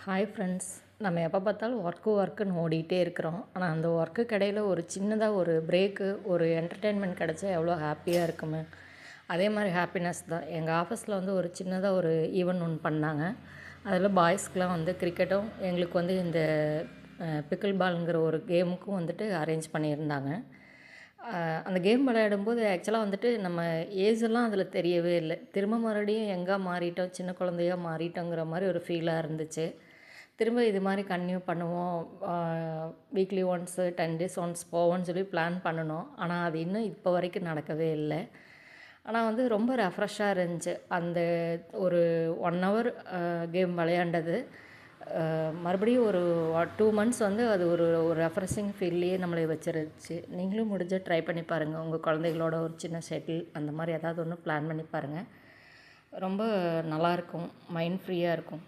Hi friends. நம்ம எப்போ பார்த்தாலும் ஒர்க்குன்னு ஓடிட்டே இருக்கிறோம். ஆனால் அந்த ஒர்க்குக்கு இடையில ஒரு சின்னதாக ஒரு பிரேக்கு, ஒரு என்டர்டெயின்மெண்ட் கிடச்சா எவ்வளோ ஹாப்பியாக இருக்குமே! அதே மாதிரி ஹாப்பினஸ் தான். எங்கள் ஆஃபீஸில் வந்து ஒரு சின்னதாக ஒரு ஈவெண்ட் ஒன்று பண்ணாங்க. அதில் பாய்ஸ்க்குலாம் வந்து கிரிக்கெட்டும், எங்களுக்கு வந்து இந்த பிக்கிள் பால்ங்கிற ஒரு கேமுக்கும் வந்துட்டு அரேஞ்ச் பண்ணியிருந்தாங்க. அந்த கேம் விளையாடும்போது ஆக்சுவலாக வந்துட்டு நம்ம ஏஜெல்லாம் அதில் தெரியவே இல்லை. திரும்ப மறுபடியும் எங்கே மாறிட்டோம், சின்ன குழந்தையா மாறிட்டோங்கிற மாதிரி ஒரு ஃபீலாக இருந்துச்சு. திரும்ப இது மாதிரி கன்டினியூ பண்ணுவோம். வீக்லி ஒன்ஸு 10 டேஸ் ஒன்ஸ் போவோம்னு சொல்லி பிளான் பண்ணினோம். ஆனால் அது இன்னும் இப்போ வரைக்கும் நடக்கவே இல்லை. ஆனால் வந்து ரொம்ப ரெஃப்ரெஷ்ஷாக இருந்துச்சு. அந்த ஒரு 1 ஹவர் கேம் விளையாண்டது. மறுபடியும் ஒரு 2 மந்த்ஸ் வந்து அது ஒரு ஒரு ரெஃப்ரெஷிங் ஃபீல்லையே நம்மளை வச்சிருச்சு. நீங்களும் முடிஞ்சால் ட்ரை பண்ணி பாருங்கள். உங்கள் குழந்தைகளோட ஒரு சின்ன ஷட்டில் அந்த மாதிரி ஏதாவது ஒன்று பிளான் பண்ணி பாருங்கள். ரொம்ப நல்லாயிருக்கும். மைண்ட் ஃப்ரீயாக இருக்கும்.